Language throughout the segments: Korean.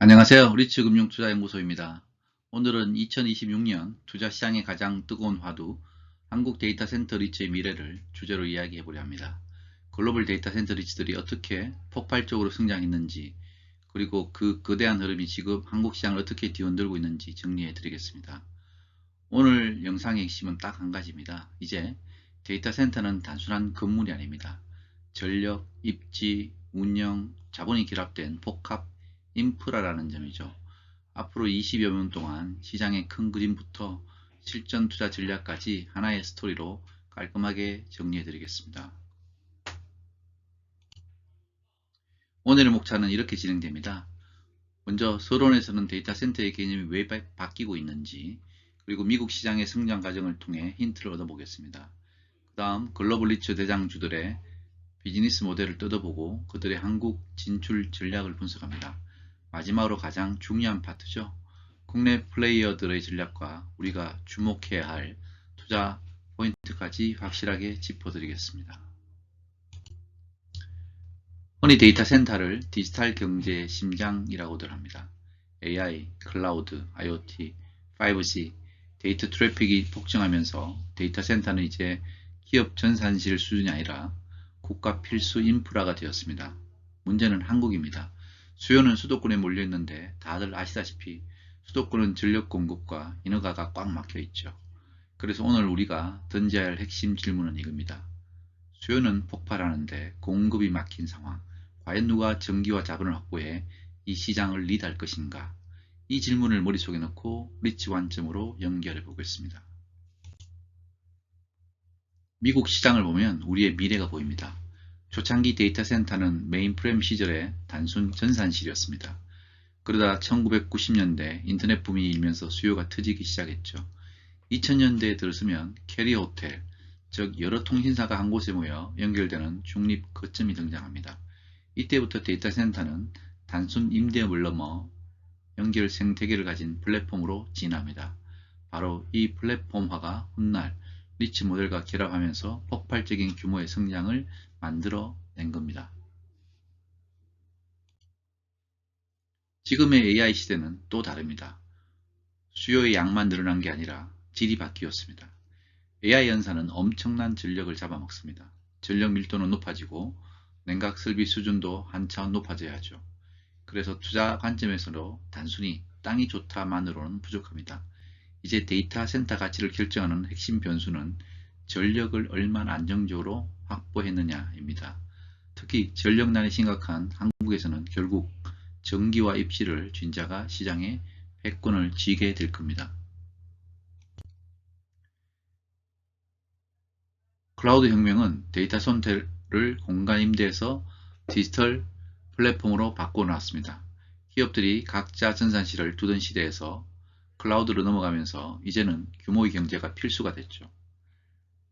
안녕하세요. 리츠금융투자연구소입니다. 오늘은 2026년 투자시장의 가장 뜨거운 화두, 한국 데이터센터 리츠의 미래를 주제로 이야기해 보려 합니다. 글로벌 데이터센터 리츠들이 어떻게 폭발적으로 성장했는지, 그리고 그 거대한 흐름이 지금 한국 시장을 어떻게 뒤흔들고 있는지 정리해 드리겠습니다. 오늘 영상의 핵심은 딱 한 가지입니다. 이제 데이터센터는 단순한 건물이 아닙니다. 전력, 입지, 운영, 자본이 결합된 복합 인프라라는 점이죠. 앞으로 20여 년 동안 시장의 큰 그림부터 실전 투자 전략까지 하나의 스토리로 깔끔하게 정리해 드리겠습니다. 오늘의 목차는 이렇게 진행됩니다. 먼저 서론에서는 데이터 센터의 개념이 왜 바뀌고 있는지, 그리고 미국 시장의 성장 과정을 통해 힌트를 얻어보겠습니다. 그 다음 글로벌 리츠 대장주들의 비즈니스 모델을 뜯어보고 그들의 한국 진출 전략을 분석합니다. 마지막으로 가장 중요한 파트죠. 국내 플레이어들의 전략과 우리가 주목해야 할 투자 포인트까지 확실하게 짚어드리겠습니다. 흔히 데이터 센터를 디지털 경제의 심장이라고들 합니다. AI, 클라우드, IoT, 5G, 데이터 트래픽이 폭증하면서 데이터 센터는 이제 기업 전산실 수준이 아니라 국가 필수 인프라가 되었습니다. 문제는 한국입니다. 수요는 수도권에 몰려있는데 다들 아시다시피 수도권은 전력 공급과 인허가가 꽉 막혀 있죠. 그래서 오늘 우리가 던져야 할 핵심 질문은 이겁니다. 수요는 폭발하는데 공급이 막힌 상황. 과연 누가 전기와 자본을 확보해 이 시장을 리드할 것인가? 이 질문을 머릿속에 넣고 리츠 관점으로 연결해 보겠습니다. 미국 시장을 보면 우리의 미래가 보입니다. 초창기 데이터 센터는 메인프레임 시절의 단순 전산실이었습니다. 그러다 1990년대 인터넷 붐이 일면서 수요가 터지기 시작했죠. 2000년대에 들어서면 캐리어 호텔, 즉 여러 통신사가 한 곳에 모여 연결되는 중립 거점이 등장합니다. 이때부터 데이터 센터는 단순 임대업을 넘어 연결 생태계를 가진 플랫폼으로 진화합니다. 바로 이 플랫폼화가 훗날 리츠 모델과 결합하면서 폭발적인 규모의 성장을 만들어낸 겁니다. 지금의 AI 시대는 또 다릅니다. 수요의 양만 늘어난 게 아니라 질이 바뀌었습니다. AI 연산은 엄청난 전력을 잡아먹습니다. 전력 밀도는 높아지고 냉각 설비 수준도 한 차원 높아져야 하죠. 그래서 투자 관점에서도 단순히 땅이 좋다만으로는 부족합니다. 이제 데이터 센터 가치를 결정하는 핵심 변수는 전력을 얼마나 안정적으로 확보했느냐입니다. 특히 전력난이 심각한 한국에서는 결국 전기와 입지를 쥔 자가 시장의 패권을 쥐게 될 겁니다. 클라우드 혁명은 데이터 센터를 공간 임대에서 디지털 플랫폼으로 바꿔놨습니다. 기업들이 각자 전산실을 두던 시대에서 클라우드로 넘어가면서 이제는 규모의 경제가 필수가 됐죠.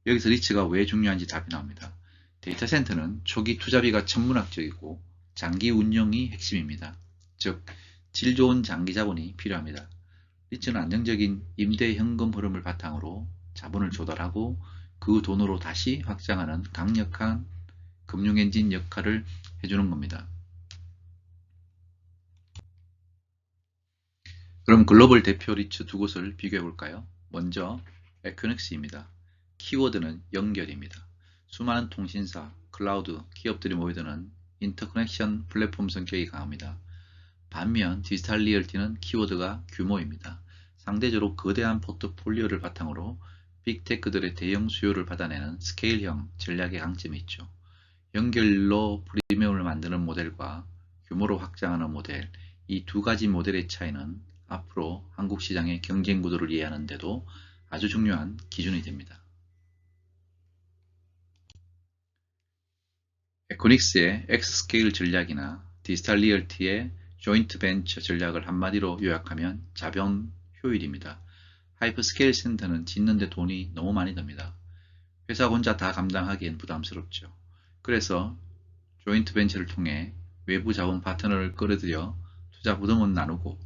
여기서 리츠가 왜 중요한지 답이 나옵니다. 데이터 센터는 초기 투자비가 천문학적이고 장기 운영이 핵심입니다. 즉, 질 좋은 장기 자본이 필요합니다. 리츠는 안정적인 임대 현금 흐름을 바탕으로 자본을 조달하고 그 돈으로 다시 확장하는 강력한 금융 엔진 역할을 해주는 겁니다. 그럼 글로벌 대표 리츠 두 곳을 비교해 볼까요? 먼저 에큐닉스입니다. 키워드는 연결입니다. 수많은 통신사, 클라우드, 기업들이 모여드는 인터커넥션 플랫폼 성격이 강합니다. 반면 디지털 리얼티는 키워드가 규모입니다. 상대적으로 거대한 포트폴리오를 바탕으로 빅테크들의 대형 수요를 받아내는 스케일형 전략의 강점이 있죠. 연결로 프리미엄을 만드는 모델과 규모로 확장하는 모델, 이 두 가지 모델의 차이는 앞으로 한국 시장의 경쟁 구도를 이해하는 데도 아주 중요한 기준이 됩니다. 에코닉스의 X스케일 전략이나 디지털 리얼티의 조인트 벤처 전략을 한마디로 요약하면 자본 효율입니다. 하이퍼스케일 센터는 짓는데 돈이 너무 많이 듭니다. 회사 혼자 다 감당하기엔 부담스럽죠. 그래서 조인트 벤처를 통해 외부 자본 파트너를 끌어들여 투자 부담은 나누고,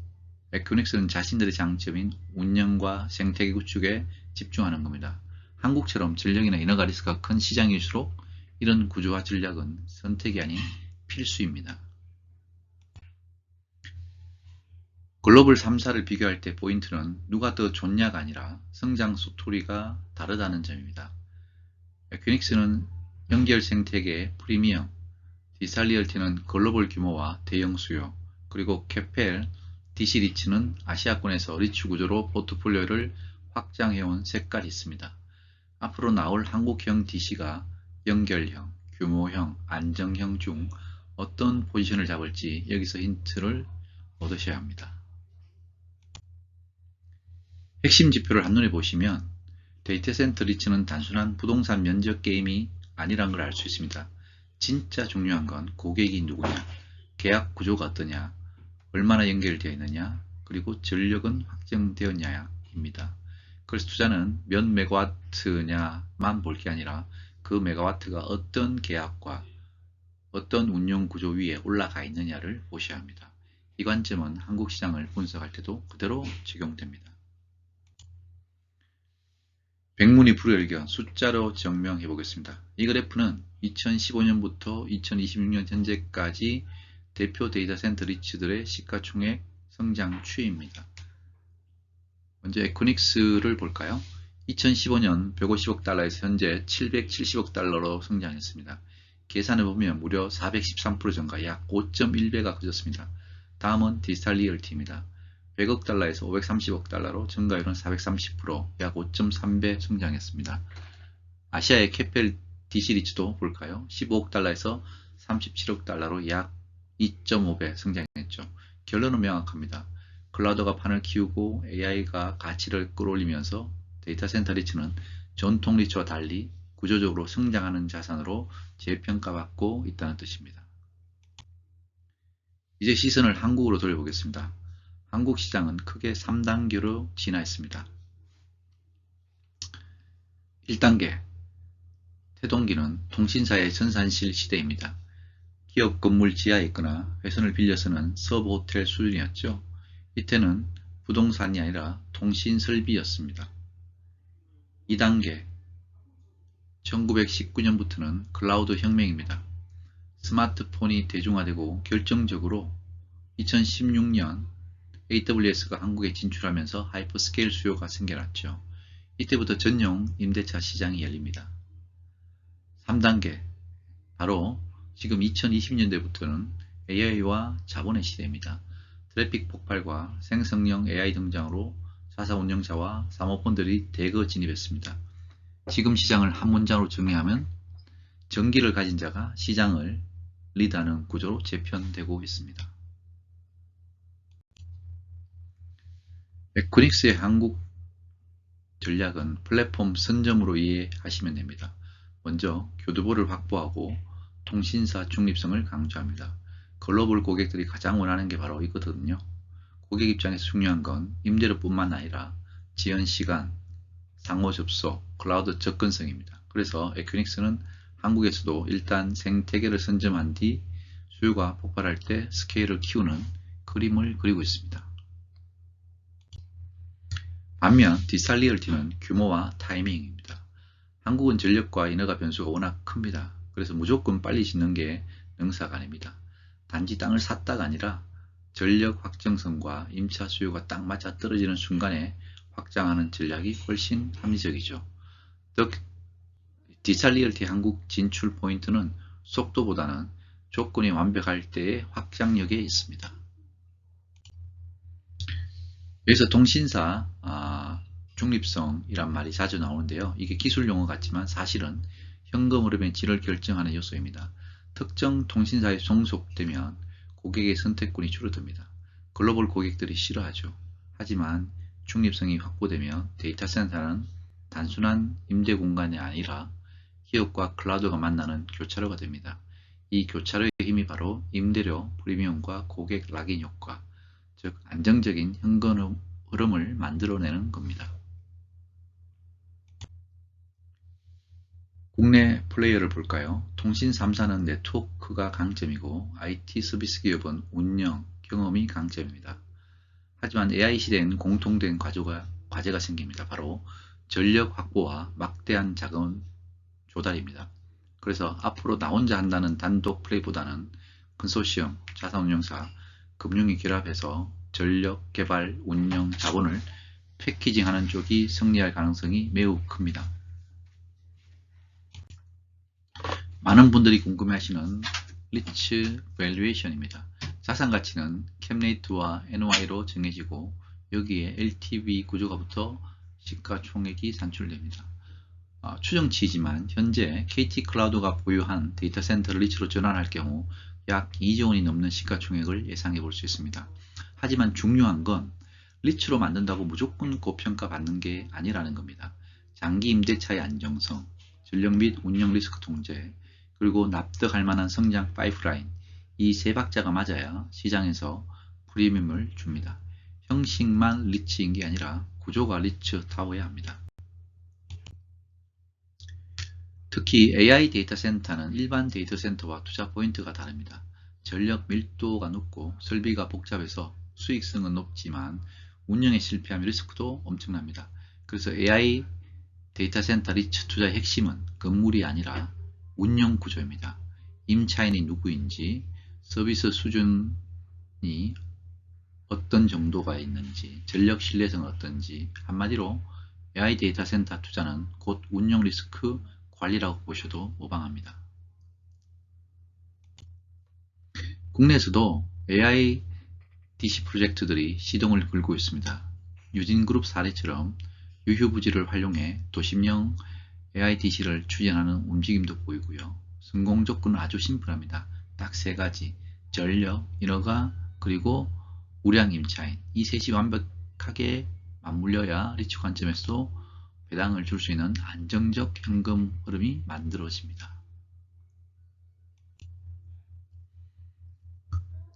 에큐닉스는 자신들의 장점인 운영과 생태계 구축에 집중하는 겁니다. 한국처럼 전력이나 인허가 리스크가 큰 시장일수록 이런 구조와 전략은 선택이 아닌 필수입니다. 글로벌 3사를 비교할 때 포인트는 누가 더 좋냐가 아니라 성장 스토리가 다르다는 점입니다. 에퀴닉스는 연결 생태계 프리미엄, 디지털리얼티는 글로벌 규모와 대형 수요, 그리고 캐펠, DC리츠는 아시아권에서 리츠 구조로 포트폴리오를 확장해온 색깔이 있습니다. 앞으로 나올 한국형 DC가 연결형, 규모형, 안정형 중 어떤 포지션을 잡을지 여기서 힌트를 얻으셔야 합니다. 핵심 지표를 한눈에 보시면 데이터 센터 리츠는 단순한 부동산 면적 게임이 아니란 걸 알 수 있습니다. 진짜 중요한 건 고객이 누구냐, 계약 구조가 어떠냐, 얼마나 연결되어 있느냐, 그리고 전력은 확정되었냐입니다. 그래서 투자는 몇 메가와트냐만 볼 게 아니라 그 메가와트가 어떤 계약과 어떤 운용 구조 위에 올라가 있느냐를 보셔야 합니다. 이 관점은 한국 시장을 분석할 때도 그대로 적용됩니다. 백문이 불여일견 숫자로 증명해 보겠습니다. 이 그래프는 2015년부터 2026년 현재까지 대표 데이터 센터 리츠들의 시가총액 성장 추이입니다. 먼저 에코닉스를 볼까요? 2015년 150억 달러에서 현재 770억 달러로 성장했습니다. 계산해 보면 무려 413% 증가, 약 5.1배가 커졌습니다. 다음은 디지털리얼티입니다. 100억 달러에서 530억 달러로 증가율은 430%, 약 5.3배 성장했습니다. 아시아의 캐펠 DC리츠도 볼까요? 15억 달러에서 37억 달러로 약 2.5배 성장했죠. 결론은 명확합니다. 클라우드가 판을 키우고 AI가 가치를 끌어올리면서 데이터 센터 리츠는 전통 리츠와 달리 구조적으로 성장하는 자산으로 재평가받고 있다는 뜻입니다. 이제 시선을 한국으로 돌려보겠습니다. 한국 시장은 크게 3단계로 진화했습니다. 1단계 태동기는 통신사의 전산실 시대입니다. 기업 건물 지하에 있거나 회선을 빌려서는 서브 호텔 수준이었죠. 이때는 부동산이 아니라 통신 설비였습니다. 2단계 1919년부터는 클라우드 혁명입니다. 스마트폰이 대중화되고 결정적으로 2016년 AWS가 한국에 진출하면서 하이퍼스케일 수요가 생겨났죠. 이때부터 전용 임대차 시장이 열립니다. 3단계 바로 지금 2020년대부터는 AI와 자본의 시대입니다. 트래픽 폭발과 생성형 AI 등장으로 자사 운영자와 사모펀들이 대거 진입했습니다. 지금 시장을 한 문장으로 정리하면 전기를 가진 자가 시장을 리드하는 구조로 재편되고 있습니다. 에코닉스의 한국 전략은 플랫폼 선점으로 이해하시면 됩니다. 먼저 교두보를 확보하고 통신사 중립성을 강조합니다. 글로벌 고객들이 가장 원하는 게 바로 이거거든요. 고객 입장에서 중요한 건 임대료뿐만 아니라 지연 시간, 상호 접속, 클라우드 접근성입니다. 그래서 에퀴닉스는 한국에서도 일단 생태계를 선점한 뒤 수요가 폭발할 때 스케일을 키우는 그림을 그리고 있습니다. 반면 디지털리얼티는 규모와 타이밍입니다. 한국은 전력과 인허가 변수가 워낙 큽니다. 그래서 무조건 빨리 짓는 게 능사가 아닙니다. 단지 땅을 샀다가 아니라 전력 확정성과 임차 수요가 딱 맞아 떨어지는 순간에 확장하는 전략이 훨씬 합리적이죠. 디지털리얼티 한국 진출 포인트는 속도보다는 조건이 완벽할 때의 확장력에 있습니다. 여기서 통신사 중립성이란 말이 자주 나오는데요. 이게 기술 용어 같지만 사실은 현금 흐름의 질을 결정하는 요소입니다. 특정 통신사에 종속되면 고객의 선택권이 줄어듭니다. 글로벌 고객들이 싫어하죠. 하지만 중립성이 확보되면 데이터 센터는 단순한 임대 공간이 아니라 기업과 클라우드가 만나는 교차로가 됩니다. 이 교차로의 힘이 바로 임대료 프리미엄과 고객 락인 효과, 즉 안정적인 현금 흐름을 만들어내는 겁니다. 국내 플레이어를 볼까요? 통신 3사는 네트워크가 강점이고 IT 서비스 기업은 운영, 경험이 강점입니다. 하지만 AI 시대엔 공통된 과제가 생깁니다. 바로 전력 확보와 막대한 자금 조달입니다. 그래서 앞으로 나 혼자 한다는 단독 플레이보다는 컨소시엄, 자산운용사, 금융이 결합해서 전력, 개발, 운영, 자본을 패키징하는 쪽이 승리할 가능성이 매우 큽니다. 많은 분들이 궁금해하시는 리츠 밸류에이션입니다. 자산 가치는 캡레이트와 NOI로 정해지고 여기에 LTV 구조가부터 시가총액이 산출됩니다. 추정치이지만 현재 KT 클라우드가 보유한 데이터 센터를 리츠로 전환할 경우 약 2조 원이 넘는 시가총액을 예상해 볼 수 있습니다. 하지만 중요한 건 리츠로 만든다고 무조건 고평가 받는 게 아니라는 겁니다. 장기 임대차의 안정성, 전력 및 운영 리스크 통제, 그리고 납득할 만한 성장 파이프라인, 이 세 박자가 맞아야 시장에서 프리미엄을 줍니다. 형식만 리츠인 게 아니라 구조가 리츠타워야 합니다. 특히 AI 데이터 센터는 일반 데이터 센터와 투자 포인트가 다릅니다. 전력 밀도가 높고 설비가 복잡해서 수익성은 높지만 운영에 실패하면 리스크도 엄청납니다. 그래서 AI 데이터 센터 리츠 투자의 핵심은 건물이 아니라 운영 구조입니다. 임차인이 누구인지, 서비스 수준이 어떤 정도가 있는지, 전력 신뢰성은 어떤지, 한마디로 AI 데이터 센터 투자는 곧 운영 리스크 관리라고 보셔도 무방합니다. 국내에서도 AI DC 프로젝트들이 시동을 걸고 있습니다. 유진그룹 사례처럼 유휴부지를 활용해 도심형 AI DC를 추진하는 움직임도 보이고요. 성공 조건은 아주 심플합니다. 딱 세 가지: 전력, 인허가, 그리고 우량 임차인. 이 셋이 완벽하게 맞물려야 리츠 관점에서 배당을 줄 수 있는 안정적 현금 흐름이 만들어집니다.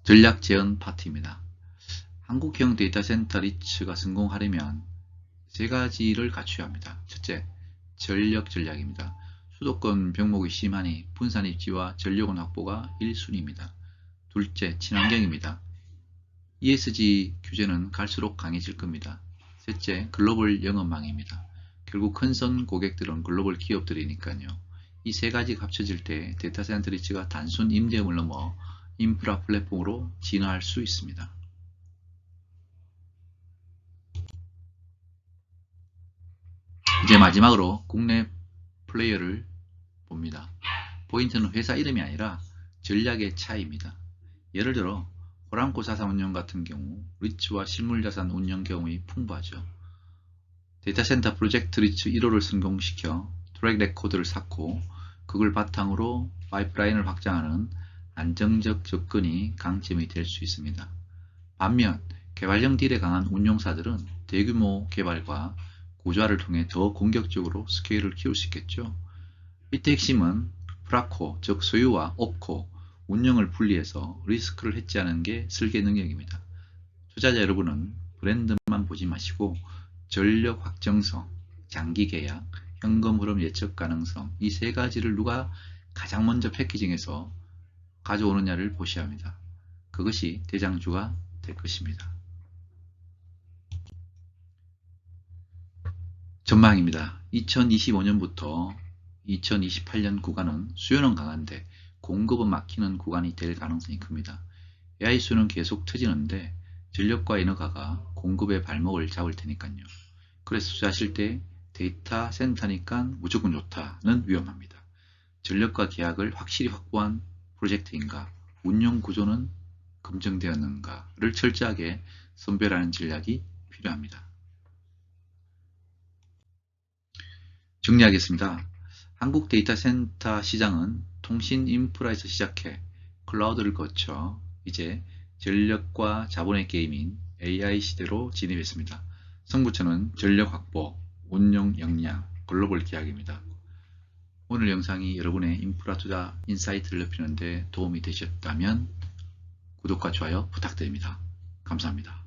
전략 재현 파트입니다. 한국형 데이터 센터 리츠가 성공하려면 세 가지를 갖춰야 합니다. 첫째, 전력 전략입니다. 수도권 병목이 심하니 분산 입지와 전력원 확보가 1순위입니다. 둘째, 친환경입니다. ESG 규제는 갈수록 강해질 겁니다. 셋째, 글로벌 영업망입니다. 결국 큰선 고객들은 글로벌 기업들이니까요. 이 세 가지가 합쳐질 때 데이터 센터 리츠가 단순 임대음을 넘어 인프라 플랫폼으로 진화할 수 있습니다. 이제 마지막으로 국내 플레이어를 봅니다. 포인트는 회사 이름이 아니라 전략의 차이입니다. 예를 들어 호랑코 자산운용 같은 경우 리츠와 실물자산 운용 경험이 풍부하죠. 데이터센터 프로젝트 리츠 1호를 성공시켜 트랙 레코드를 쌓고 그걸 바탕으로 파이프라인을 확장하는 안정적 접근이 강점이 될 수 있습니다. 반면 개발형 딜에 강한 운용사들은 대규모 개발과 고좌를 통해 더 공격적으로 스케일을 키울 수 있겠죠. 이때 핵심은 프라코, 즉 소유와 옵코, 운영을 분리해서 리스크를 해지하는 게 설계 능력입니다. 투자자 여러분은 브랜드만 보지 마시고 전력 확정성, 장기 계약, 현금 흐름 예측 가능성, 이 세 가지를 누가 가장 먼저 패키징해서 가져오느냐를 보셔야 합니다. 그것이 대장주가 될 것입니다. 전망입니다. 2025년부터 2028년 구간은 수요는 강한데 공급은 막히는 구간이 될 가능성이 큽니다. AI 수요는 계속 터지는데 전력과 인허가가 공급의 발목을 잡을 테니까요. 그래서 투자하실 때 데이터 센터니까 무조건 좋다는 위험합니다. 전력과 계약을 확실히 확보한 프로젝트인가, 운영 구조는 검증되었는가를 철저하게 선별하는 전략이 필요합니다. 정리하겠습니다. 한국 데이터 센터 시장은 통신 인프라에서 시작해 클라우드를 거쳐 이제 전력과 자본의 게임인 AI 시대로 진입했습니다. 승부처는 전력 확보, 운용 역량, 글로벌 계약입니다. 오늘 영상이 여러분의 인프라 투자 인사이트를 넓히는 데 도움이 되셨다면 구독과 좋아요 부탁드립니다. 감사합니다.